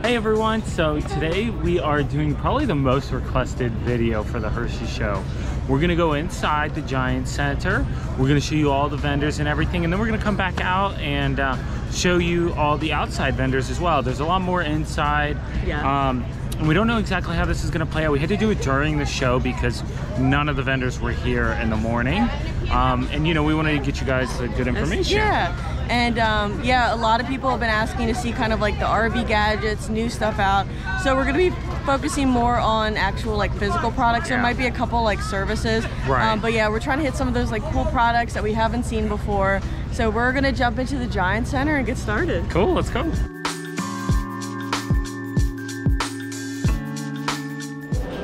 Hey everyone, so today we are doing probably the most requested video for the Hershey Show. We're gonna go inside the Giant Center. We're gonna show you all the vendors and everything, and then we're gonna come back out and show you all the outside vendors as well. There's a lot more inside. Yeah. And we don't know exactly how this is gonna play out. We had to do it during the show because none of the vendors were here in the morning. And you know, we wanted to get you guys good information. Yeah. And yeah, a lot of people have been asking to see kind of like the RV gadgets, new stuff out. So we're gonna be focusing more on actual like physical products. There might be a couple like services. Right. But yeah, we're trying to hit some of those like cool products that we haven't seen before. So we're gonna jump into the Giant Center and get started. Cool, let's go.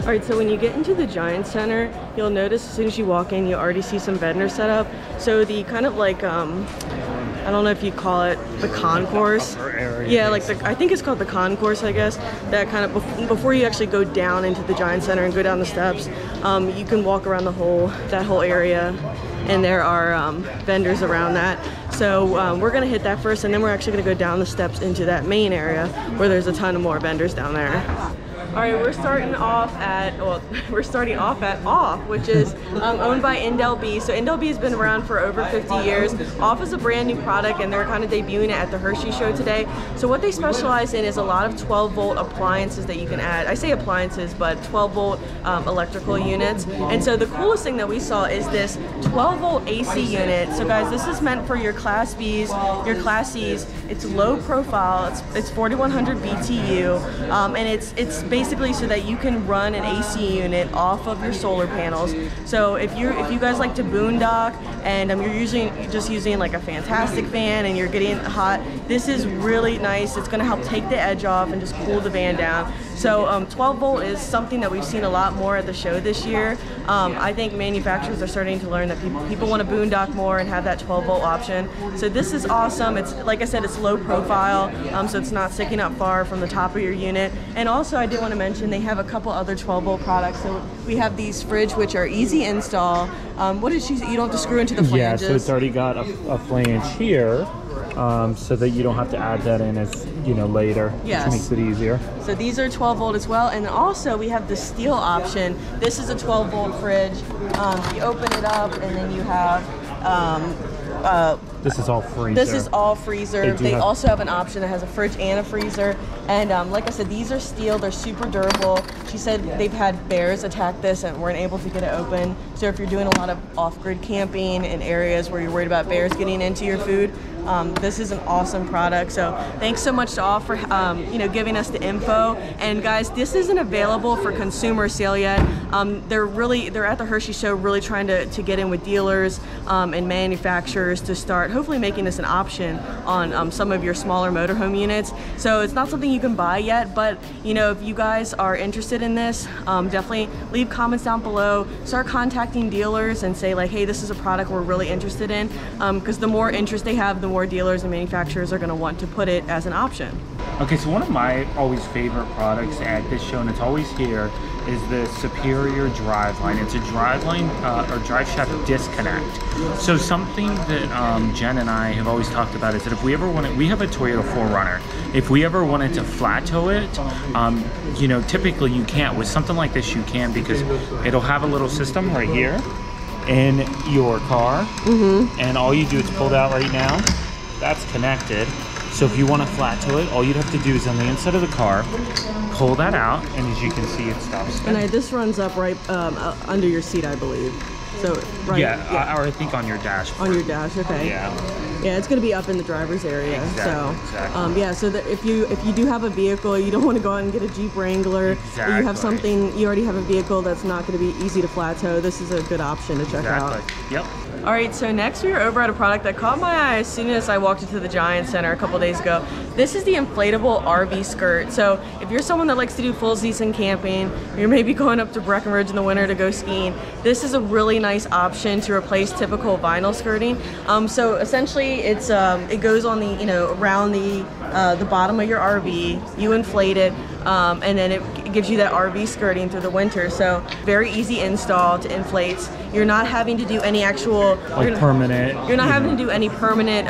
All right, so when you get into the Giant Center, you'll notice as soon as you walk in, you already see some vendors set up. So the kind of like, I don't know if you call it the concourse. Yeah, like I think it's called the concourse, I guess. That kind of, before you actually go down into the Giant Center and go down the steps, you can walk around that whole area, and there are vendors around that. So we're gonna hit that first, and then we're actually gonna go down the steps into that main area where there's a ton of more vendors down there. All right, we're starting off at Off, which is owned by B. So B has been around for over 50 years. Off is a brand new product, and they're kind of debuting it at the Hershey Show today. So what they specialize in is a lot of 12-volt appliances that you can add. I say appliances, but 12-volt electrical units. And so the coolest thing that we saw is this 12-volt AC unit. So guys, this is meant for your Class Bs, your Class Cs. It's low profile. It's 4100 BTU, and it's basically so that you can run an AC unit off of your solar panels. So if you guys like to boondock and you're just using like a fantastic fan and you're getting hot, this is really nice. It's going to help take the edge off and just cool the van down. So 12-volt is something that we've seen a lot more at the show this year. I think manufacturers are starting to learn that people want to boondock more and have that 12-volt option. So this is awesome. It's, like I said, it's low profile, so it's not sticking up far from the top of your unit. And also, I did want to mention they have a couple other 12-volt products. So we have these fridge, which are easy install. What did she say? You don't have to screw into the flanges. Yeah, so it's already got a flange here. So that you don't have to add that in as, you know, later. Yes. Which makes it easier. So these are 12-volt as well, and also we have the steel option. This is a 12-volt fridge. You open it up, and then you have this is all freezer. This is all freezer. They also have an option that has a fridge and a freezer. And like I said, these are steel. They're super durable. She said they've had bears attack this and weren't able to get it open. So if you're doing a lot of off-grid camping in areas where you're worried about bears getting into your food, this is an awesome product. So thanks so much to Off for giving us the info. And guys, this isn't available for consumer sale yet. They're at the Hershey Show really trying to get in with dealers and manufacturers to start hopefully making this an option on some of your smaller motorhome units. So it's not something you can buy yet, but you know, if you guys are interested in this, definitely leave comments down below, start contacting dealers and say like, hey, this is a product we're really interested in, because the more interest they have, the more dealers and manufacturers are going to want to put it as an option. Okay, so one of my always favorite products at this show, and it's always here, is the Superior Driveline. It's a driveline or drive shaft disconnect. So something that Jen and I have always talked about is that if we ever wanted, we have a Toyota 4Runner. If we ever wanted to flat tow it, you know, typically you can't. With something like this, you can, because it'll have a little system right here in your car, and all you do is pull that right now. That's connected. So if you want to flat tow it, all you'd have to do is on the inside of the car, pull that out, and as you can see, it stops spinning. And this runs up right under your seat, I believe. So right. Yeah, or I think on your dash. On your dash, okay. Yeah, it's going to be up in the driver's area. Exactly. Yeah, so that if you do have a vehicle, you don't want to go out and get a Jeep Wrangler. Exactly. You have something, you already have a vehicle that's not going to be easy to flat tow. This is a good option to check out. Yep. All right, so next we are over at a product that caught my eye as soon as I walked into the Giant Center a couple days ago. This is the inflatable RV skirt. So if you're someone that likes to do full season camping, you're maybe going up to Breckenridge in the winter to go skiing, this is a really nice option to replace typical vinyl skirting. So essentially it goes on the, around the the bottom of your RV, you inflate it, and then it gives you that RV skirting through the winter. So very easy install to inflate. You're not having to do any actual permanent. You're not having to do any permanent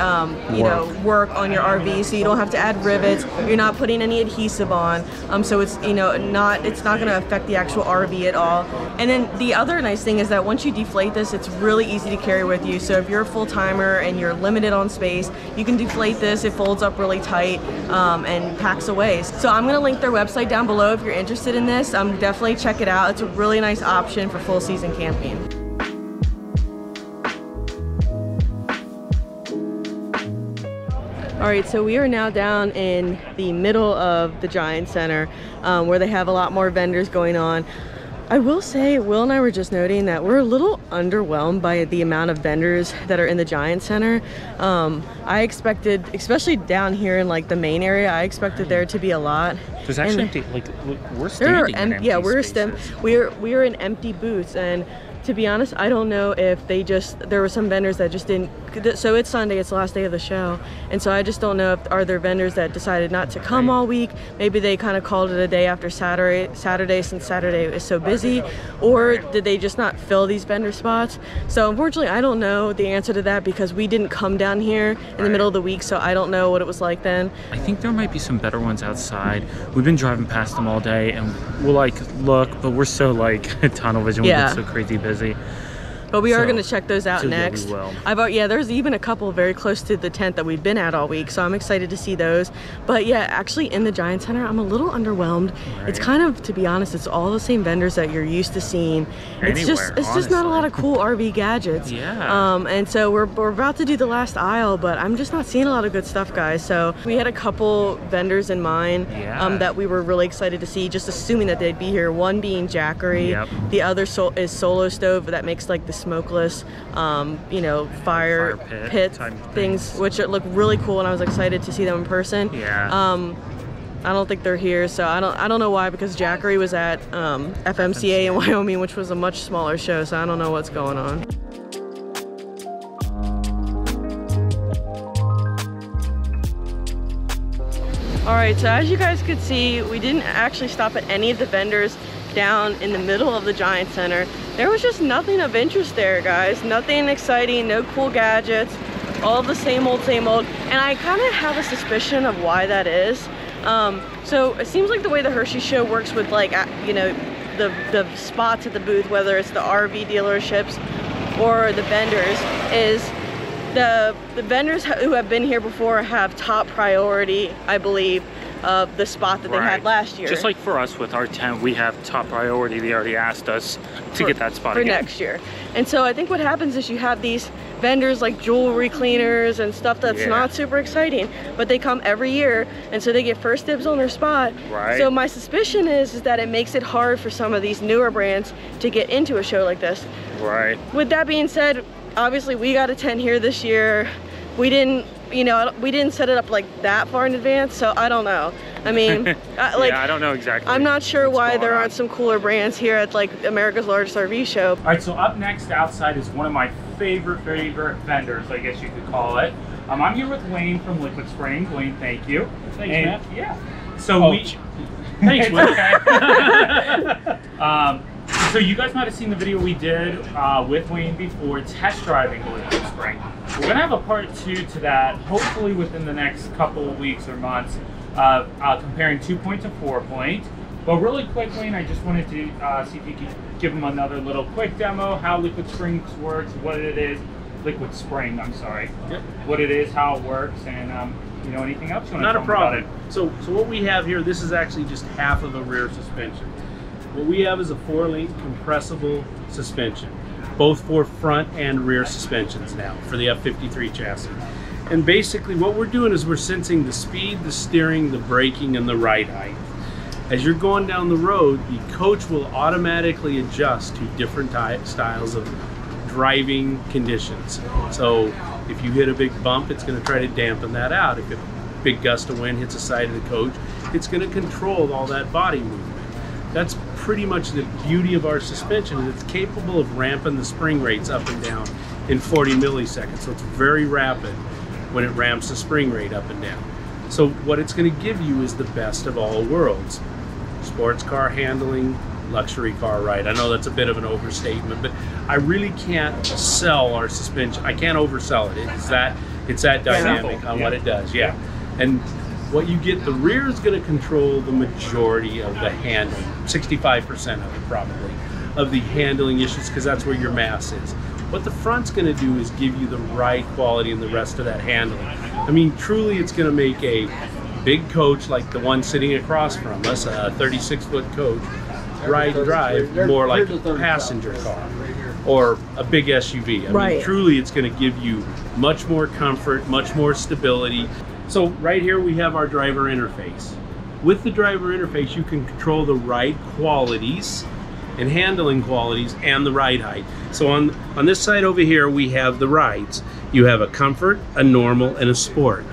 work on your RV, so you don't have to add rivets. You're not putting any adhesive on, so it's it's not going to affect the actual RV at all. And then the other nice thing is that once you deflate this, it's really easy to carry with you. So if you're a full-timer and you're limited on space, you can deflate this. It folds up really tight and packs away. So I'm going to link their website down below if you're interested in this. Definitely check it out. It's a really nice option for full season camping. All right, so we are now down in the middle of the Giant Center where they have a lot more vendors going on. I will say, Will and I were just noting that we're a little underwhelmed by the amount of vendors that are in the Giant Center. I expected, especially down here in like the main area, I expected there to be a lot. There's actually empty, like we're standing in empty spaces. We're in empty booths, and to be honest, I don't know if there were some vendors that just didn't, so it's Sunday, it's the last day of the show, and so I just don't know if are there vendors that decided not to come all week. Maybe they kind of called it a day after Saturday since Saturday is so busy, or did they just not fill these vendor spots? So unfortunately, I don't know the answer to that because we didn't come down here in the middle of the week, so I don't know what it was like then. I think there might be some better ones outside. We've been driving past them all day, and we'll like look, but we're so like tunnel vision. Yeah. We've been so crazy busy. But we are going to check those out next. Yeah, we will. There's even a couple very close to the tent that we've been at all week, so I'm excited to see those. But yeah, actually in the Giant Center, I'm a little underwhelmed. Right. It's kind of, to be honest, it's all the same vendors that you're used to seeing. It's just not a lot of cool RV gadgets. Yeah. And so we're about to do the last aisle, but I'm just not seeing a lot of good stuff, guys. So we had a couple vendors in mind that we were really excited to see, just assuming that they'd be here. One being Jackery. Yep. The other is Solo Stove that makes like the smokeless fire pit things, which look really cool, and I was excited to see them in person. I don't think they're here, so I don't know why, because Jackery was at FMCA in Wyoming, which was a much smaller show, so I don't know what's going on. All right, so as you guys could see, we didn't actually stop at any of the vendors down in the middle of the Giant Center. There was just nothing of interest there, guys. Nothing exciting, no cool gadgets, all the same old, and I kind of have a suspicion of why that is. So it seems like the way the Hershey Show works with like, the spots at the booth, whether it's the RV dealerships or the vendors, is the vendors who have been here before have top priority, I believe, of the spot that they had last year. Just like for us with our tent, we have top priority. They already asked us to get that spot for again. next year. And so I think what happens is you have these vendors like jewelry cleaners and stuff that's not super exciting, but they come every year, and so they get first dibs on their spot. So my suspicion is that it makes it hard for some of these newer brands to get into a show like this. With that being said, obviously we got a tent here this year. We didn't set it up like that far in advance, so I don't know. I mean, I don't know exactly. I'm not sure why there aren't some cooler brands here at like America's largest RV show. All right, so up next outside is one of my favorite vendors, I guess you could call it. I'm here with Wayne from Liquid Spring. Wayne, thank you. Thanks, Matt. Yeah. So thanks, Will. So you guys might have seen the video we did with Wayne before, test driving the Liquid Spring. We're gonna have a part 2 to that, hopefully within the next couple of weeks or months, comparing 2-point to 4-point. But really quick, Wayne, I just wanted to see if you could give them another little quick demo, how Liquid Springs works, what it is, Liquid Spring, I'm sorry. Yep. What it is, how it works, and anything else you want to tell me about it? So what we have here, this is actually just half of the rear suspension. What we have is a 4-link compressible suspension, both for front and rear suspensions now for the F53 chassis. And basically what we're doing is we're sensing the speed, the steering, the braking, and the ride height. As you're going down the road, the coach will automatically adjust to different styles of driving conditions. So if you hit a big bump, it's going to try to dampen that out. If a big gust of wind hits the side of the coach, it's going to control all that body movement. That's pretty much the beauty of our suspension, is it's capable of ramping the spring rates up and down in 40 milliseconds. So it's very rapid when it ramps the spring rate up and down. So what it's going to give you is the best of all worlds. Sports car handling, luxury car ride. I know that's a bit of an overstatement, but I really can't sell our suspension. I can't oversell it. It's that dynamic on what it does. Yeah. And what you get, the rear is going to control the majority of the handling, 65% of it probably, of the handling issues, because that's where your mass is. What the front's going to do is give you the right quality and the rest of that handling. I mean, truly it's going to make a big coach like the one sitting across from us, a 36-foot coach, ride and drive more like a passenger car or a big SUV. I mean, truly it's going to give you much more comfort, much more stability. So right here we have our driver interface. With the driver interface, you can control the ride qualities and handling qualities and the ride height. So on this side over here, we have the rides. You have a comfort, a normal, and a sport.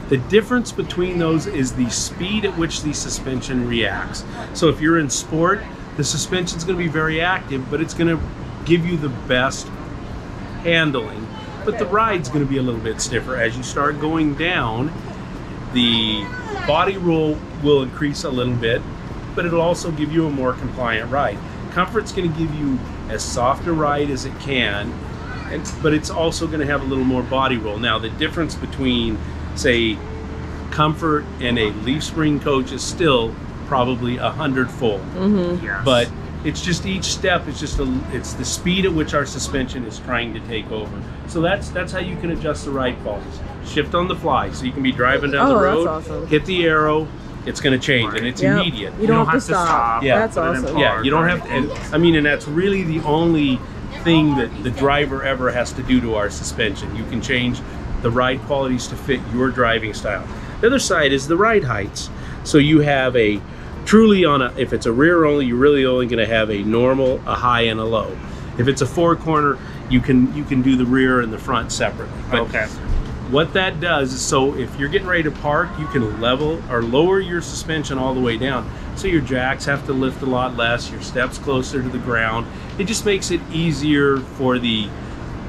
The difference between those is the speed at which the suspension reacts. So if you're in sport, the suspension is going to be very active, but it's going to give you the best handling. But the ride's going to be a little bit stiffer. As you start going down, the body roll will increase a little bit, but it'll also give you a more compliant ride. Comfort's going to give you as soft a ride as it can, but it's also going to have a little more body roll. Now, the difference between, say, Comfort and a leaf spring coach is still probably 100-fold. Yes. But it's just each step is just it's the speed at which our suspension is trying to take over. So that's how you can adjust the ride qualities. Shift on the fly, so you can be driving down the road, awesome. hit the arrow, it's going to change, and it's immediate. You don't have to stop. Yeah, that's awesome. Yeah, you don't have to. And, I mean, and that's really the only thing that the driver ever has to do to our suspension. You can change the ride qualities to fit your driving style. The other side is the ride heights. So you have a truly if it's a rear only, you're really only going to have a normal, a high, and a low. If it's a four corner, you can do the rear and the front separately. But okay. What that does is, so if you're getting ready to park, you can level or lower your suspension all the way down. So your jacks have to lift a lot less, your steps closer to the ground. It just makes it easier for the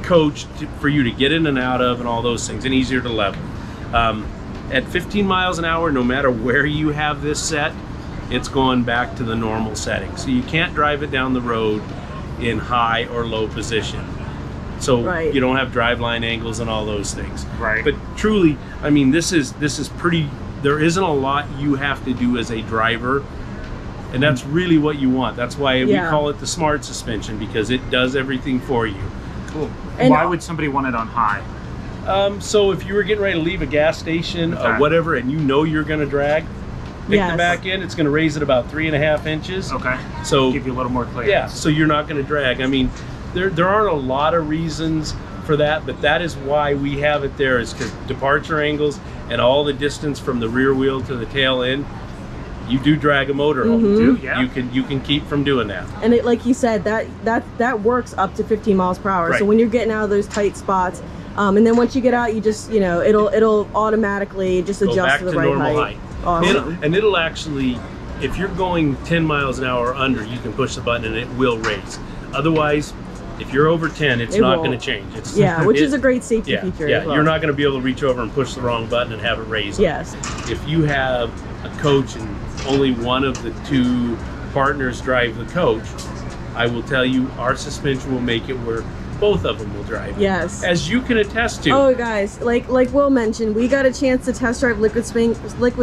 coach for you to get in and out of and all those things, and easier to level. At 15 miles an hour, no matter where you have this set, it's going back to the normal setting. So you can't drive it down the road in high or low position. So you don't have driveline angles and all those things. Right. But truly, I mean, this is pretty, there isn't a lot you have to do as a driver, and that's really what you want. That's why we call it the smart suspension, because it does everything for you. Cool. And why would somebody want it on high? So if you were getting ready to leave a gas station or whatever, and you know you're going to drag, pick the back end, it's going to raise it about 3.5 inches. Okay. So give you a little more clearance. Yeah, so you're not going to drag. I mean, there aren't a lot of reasons for that, but that is why we have it there, is because departure angles and all the distance from the rear wheel to the tail end, you do drag a motor home. You can keep from doing that. And it, like you said, that works up to 15 miles per hour. So when you're getting out of those tight spots, and then once you get out, you just, you know, it'll automatically just adjust to the right height. Awesome. And it'll actually, if you're going 10 miles an hour or under, you can push the button and it will raise. Otherwise, if you're over 10, it's not going to change. It's, which is a great safety feature. Yeah, as well. You're not going to be able to reach over and push the wrong button and have it raise. Yes. If you have a coach and only one of the two partners drive the coach, I will tell you our suspension will make it where both of them will drive. Yes. As you can attest to. Oh, guys, like Will mentioned, we got a chance to test drive Liquid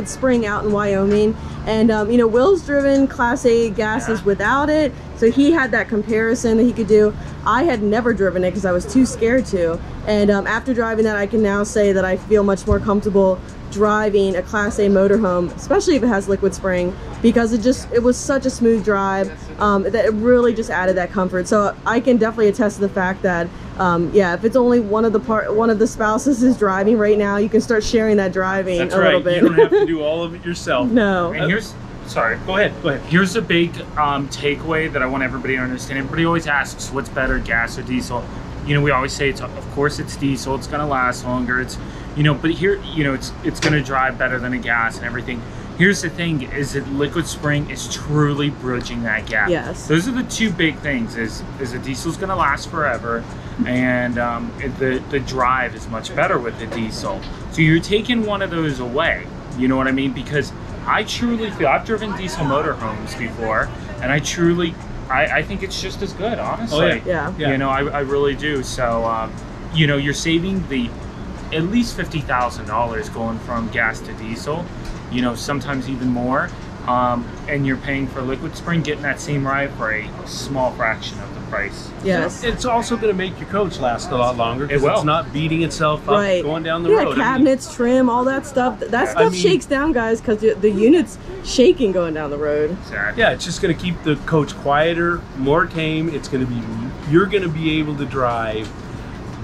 Spring out in Wyoming, and you know, Will's driven Class A gases without it, so he had that comparison that he could do. I had never driven it because I was too scared to, and after driving that, I can now say that I feel much more comfortable driving a Class A motorhome, especially if it has Liquid Spring, because it was such a smooth drive that it really just added that comfort. So I can definitely attest to the fact that if it's only one of the spouses is driving right now, you can start sharing that driving little bit. You don't have to do all of it yourself. No. And here's, sorry, go ahead. Here's a big takeaway that I want everybody to understand. Everybody always asks, what's better, gas or diesel? You know, we always say, of course it's diesel, it's gonna last longer, it's, you know, but here, you know, it's gonna drive better than a gas and everything. Here's the thing, is that Liquid Spring is truly bridging that gap. Yes. Those are the two big things, is the diesel's gonna last forever, and the drive is much better with the diesel. So you're taking one of those away. You know what I mean? Because I truly feel, I've driven diesel motorhomes before, and I truly, I think it's just as good, honestly. Oh, yeah. Yeah. You know, I really do. So, you know, you're saving at least $50,000 going from gas to diesel, you know, sometimes even more. And you're paying for liquid spring, getting that same ride for a small fraction of the price. Yes. It's also going to make your coach last a lot longer because it's not beating itself up going down the road. Cabinets, trim, all that stuff. That stuff shakes down, guys, because the unit's shaking going down the road. Exactly. Yeah, it's just going to keep the coach quieter, more tame. It's going to be, you're going to be able to drive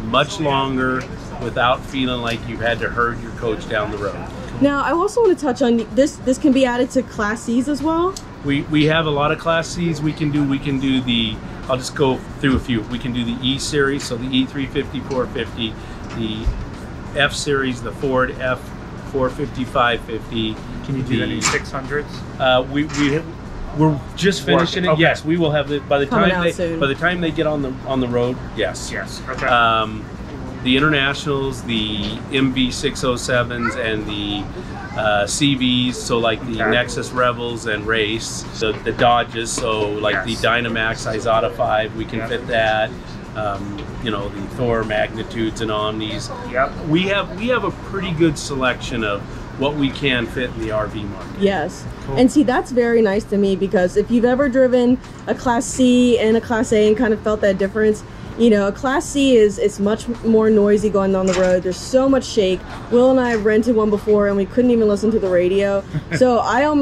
much longer without feeling like you've had to herd your coach down the road. Now, I also want to touch on this. This can be added to Class C's as well. We have a lot of Class C's we can do. We can do the, I'll just go through a few. We can do the E series, so the E350, 450, the F series, the Ford F450, 550. Can you do any 600s? We're just finishing it. Okay. Yes, we will have it by the Coming time they get on the road. Yes. Yes. Okay. The Internationals, the MV607s, and the CVs, so like the Nexus Rebels and Race, the Dodges, so like the Dynamax Izota 5, we can fit that. You know, the Thor Magnitudes and Omnis. Yep. We have a pretty good selection of what we can fit in the RV market. Yes. Cool. And see, that's very nice to me, because if you've ever driven a Class C and a Class A and kind of felt that difference, you know, a Class C it's much more noisy going down the road. There's so much shake. Will and I have rented one before, and we couldn't even listen to the radio. So I've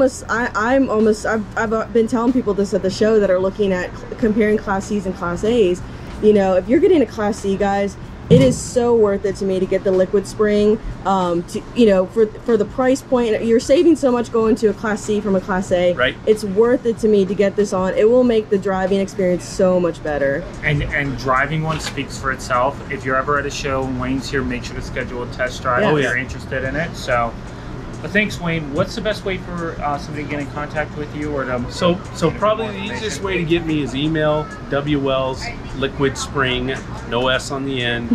been telling people this at the show that are looking at comparing Class C's and Class A's. You know, if you're getting a Class C, guys, it is so worth it to me to get the liquid spring. You know, for the price point, you're saving so much going to a Class C from a Class A. Right. It's worth it to me to get this on. It will make the driving experience so much better. And driving one speaks for itself. If you're ever at a show and Wayne's here, make sure to schedule a test drive if you're interested in it. So, but thanks, Wayne. What's the best way for somebody to get in contact with you, or to? So probably the easiest way to get me is email WWells liquid spring, no S on the end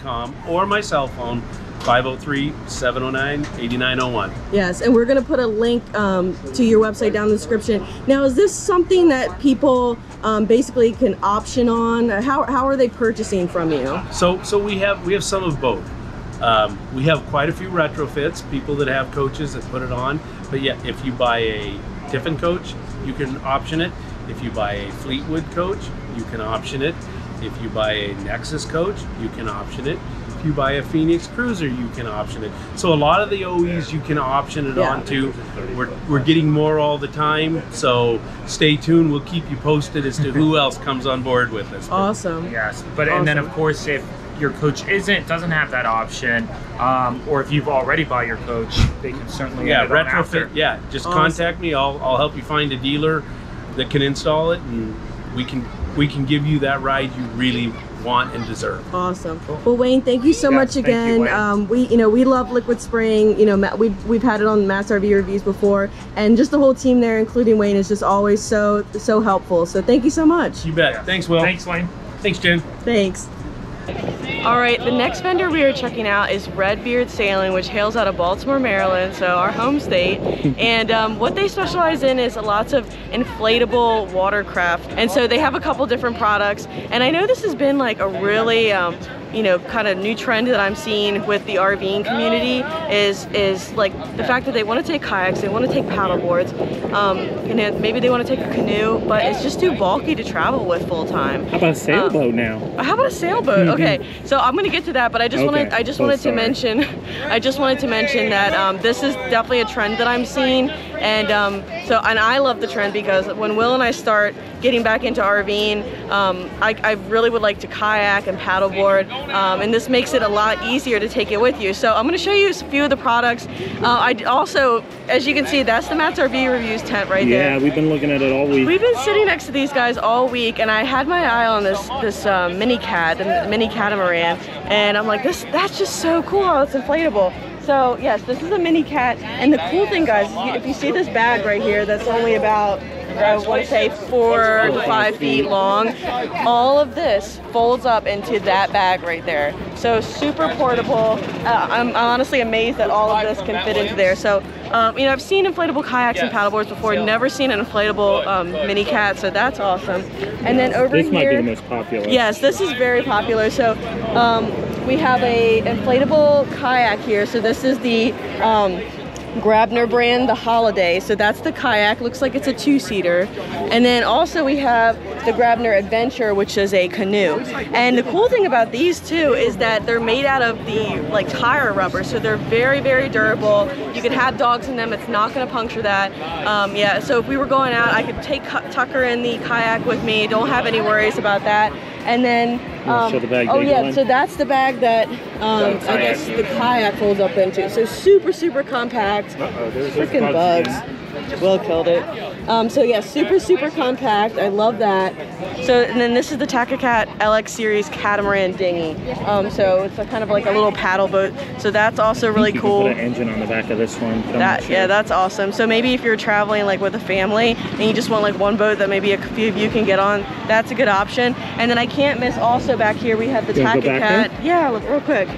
.com, or my cell phone 503-709-8901. Yes, and we're going to put a link to your website down in the description. Now, is this something that people basically can option on? How are they purchasing from you? So we have some of both. We have quite a few retrofits, people that have coaches that put it on. But yeah, if you buy a Tiffin coach, you can option it. If you buy a Fleetwood coach, you can option it. If you buy a Nexus coach, you can option it. If you buy a Phoenix Cruiser, you can option it. So a lot of the OEs you can option it onto. We're getting more all the time, so stay tuned. We'll keep you posted as to who else comes on board with us. Awesome. Yes, but and then of course if your coach doesn't have that option, or if you've already bought your coach, they can certainly add it on after. Yeah, just contact me. I'll help you find a dealer that can install it, and we can give you that ride you really want and deserve. Awesome. Well, Wayne, thank you so much again. We love Liquid Spring. You know, we've had it on Matt's RV reviews before, and just the whole team there, including Wayne, is just always so helpful. So thank you so much. You bet. Thanks, Will. Thanks, Wayne. Thanks, Jen. Thanks. All right, the next vendor we are checking out is Redbeard Sailing, which hails out of Baltimore, Maryland, so our home state. And what they specialize in is lots of inflatable watercraft. And so they have a couple different products. And I know this has been like a really, you know, kind of new trend that I'm seeing with the RVing community is like the fact that they want to take kayaks, they want to take paddle boards, you know, maybe they want to take a canoe, but it's just too bulky to travel with full time. How about a sailboat now? How about a sailboat? Okay, so I'm gonna get to that, but I just wanted to mention that this is definitely a trend that I'm seeing, and I love the trend because when Will and I start getting back into RVing, I really would like to kayak and paddleboard, and this makes it a lot easier to take it with you. So I'm going to show you a few of the products. I also, as you can see, that's the Matt's RV Reviews tent right there. Yeah, we've been looking at it all week. We've been sitting next to these guys all week, and I had my eye on this mini cat, the mini catamaran, and I'm like, that's just so cool how it's inflatable. So yes, this is a mini cat, and the cool thing, guys, if you see this bag right here, that's only about I want to say 4 to 5 feet long. All of this folds up into that bag right there. So super portable. I'm honestly amazed that all of this can fit into there. So, you know, I've seen inflatable kayaks and paddleboards before, never seen an inflatable mini cat, so that's awesome. And then over here, this might be the most popular. Yes, this is very popular. So we have a inflatable kayak here. So this is the Grabner brand, the Holiday. So that's the kayak, looks like it's a 2-seater. And then also we have the Grabner Adventure, which is a canoe. And the cool thing about these two is that they're made out of the like tire rubber, so they're very, very durable. You can have dogs in them, it's not gonna puncture that. Yeah, so if we were going out, I could take Tucker in the kayak with me, don't have any worries about that. And then, show the bag, oh yeah, so that's the bag that I guess the kayak folds up into. So super, super compact. Freaking bugs. Will killed it. So yeah, super, super compact. I love that. So, and then this is the Takacat LX series catamaran dinghy. So it's a kind of like a little paddle boat. So that's also really cool. Put an engine on the back of this one. Yeah, that's awesome. So maybe if you're traveling like with a family and you just want like one boat that maybe a few of you can get on, that's a good option. And then I can't miss also back here we have the Takacat. Yeah, look real quick.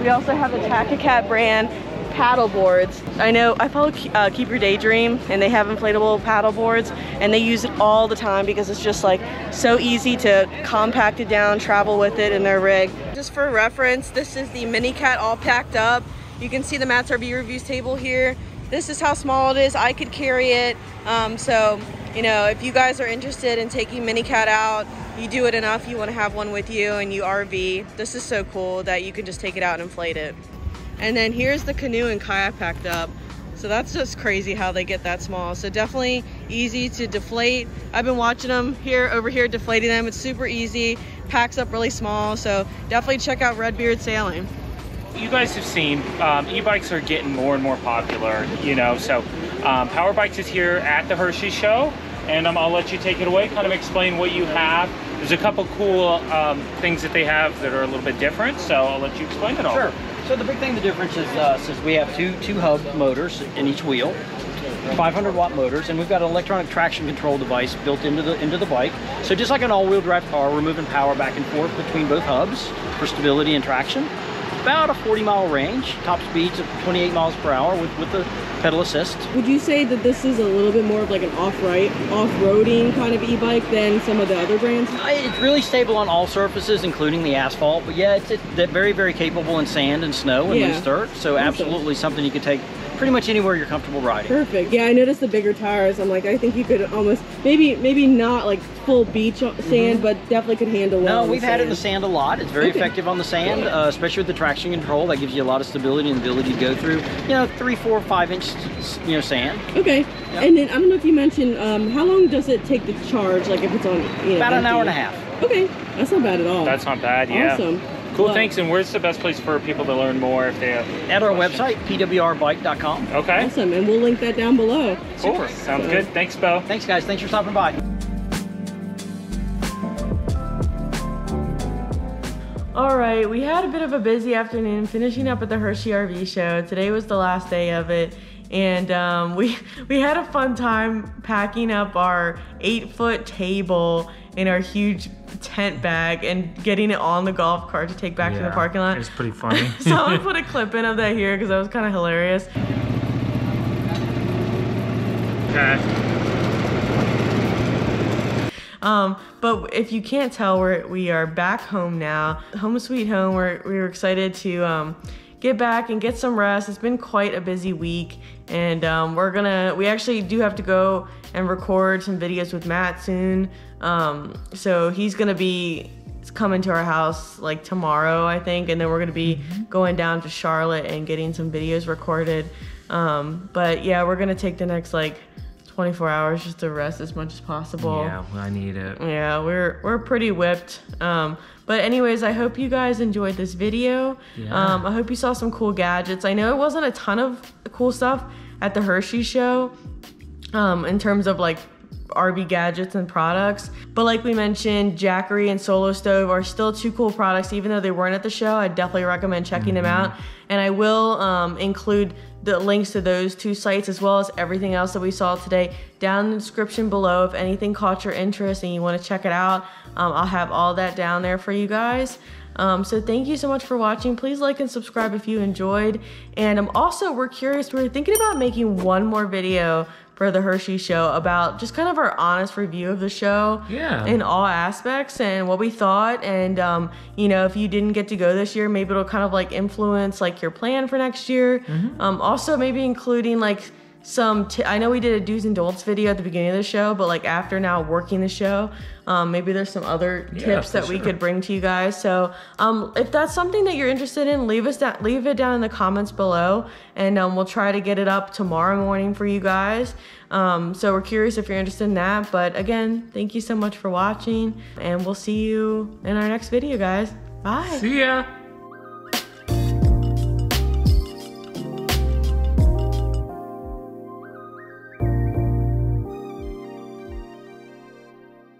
We also have the Takacat brand paddle boards. I know I follow Keep Your Daydream, and they have inflatable paddle boards, and they use it all the time because it's just like so easy to compact it down, travel with it in their rig. Just for reference, this is the Mini Cat all packed up. You can see the Matt's RV Reviews table here. This is how small it is. I could carry it. So, you know, if you guys are interested in taking Mini Cat out, you do it enough, you want to have one with you and you RV, this is so cool that you can just take it out and inflate it. And then here's the canoe and kayak packed up. So that's just crazy how they get that small. So definitely easy to deflate. I've been watching them over here deflating them. It's super easy, packs up really small. So definitely check out Redbeard Sailing. You guys have seen e-bikes are getting more and more popular, you know, so Power Bikes is here at the Hershey Show, and I'll let you take it away, kind of explain what you have. There's a couple cool things that they have that are a little bit different, so I'll let you explain it all. Sure. So the big thing, the difference is we have two hub motors in each wheel, 500-watt motors, and we've got an electronic traction control device built into the bike. So just like an all-wheel drive car, we're moving power back and forth between both hubs for stability and traction. About a 40-mile range, top speeds of 28 miles per hour with the pedal assist. Would you say that this is a little bit more of like an off-roading kind of e-bike than some of the other brands? It's really stable on all surfaces, including the asphalt, but yeah, it's very, very capable in sand and snow and loose dirt, so absolutely something you could take pretty much anywhere you're comfortable riding. Perfect. Yeah, I noticed the bigger tires. I'm like, I think you could almost, maybe not like full beach sand, but definitely could handle well. No, we've had it in the sand a lot. It's very effective on the sand, especially with the traction control. That gives you a lot of stability and ability to go through, you know, 3, 4, 5 inch, you know, sand. Okay. Yep. And then I don't know if you mentioned, how long does it take to charge? Like if it's on, you know, about an hour and a half. Okay, that's not bad at all. That's not bad. Yeah. Awesome. Cool, thanks. And where's the best place for people to learn more if they have at our website, pwrbike.com. Okay. Awesome, and we'll link that down below. Cool. Super. Sounds good. Thanks, Bo. Thanks, guys. Thanks for stopping by. All right, we had a bit of a busy afternoon finishing up at the Hershey RV Show. Today was the last day of it, and we had a fun time packing up our 8-foot table in our huge tent bag and getting it on the golf cart to take back to the parking lot. It's pretty funny. So I'm gonna put a clip in of that here because that was kind of hilarious. Okay. But if you can't tell, we are back home now. Home sweet home. We were excited to get back and get some rest. It's been quite a busy week, and we actually do have to go and record some videos with Matt soon. So he's gonna be coming to our house like tomorrow, I think, and then we're gonna be going down to Charlotte and getting some videos recorded. But yeah, we're gonna take the next like 24 hours just to rest as much as possible. Yeah, I need it. Yeah, we're pretty whipped. But anyways, I hope you guys enjoyed this video. Yeah. I hope you saw some cool gadgets. I know it wasn't a ton of cool stuff at the Hershey Show in terms of like RV gadgets and products, but like we mentioned, Jackery and Solo Stove are still 2 cool products. Even though they weren't at the show, I definitely recommend checking them out. And I will include the links to those 2 sites as well as everything else that we saw today down in the description below. If anything caught your interest and you want to check it out, I'll have all that down there for you guys. So thank you so much for watching. Please like and subscribe if you enjoyed. And also, we're curious, we're thinking about making one more video for the Hershey show about just kind of our honest review of the show in all aspects and what we thought. And you know, if you didn't get to go this year, maybe it'll kind of like influence like your plan for next year. Also maybe including like some I know we did a do's and don'ts video at the beginning of the show, but like after now working the show, maybe there's some other tips that we could bring to you guys. So if that's something that you're interested in, leave it down in the comments below, and we'll try to get it up tomorrow morning for you guys. So we're curious if you're interested in that. But again, thank you so much for watching, and we'll see you in our next video, guys. Bye. See ya.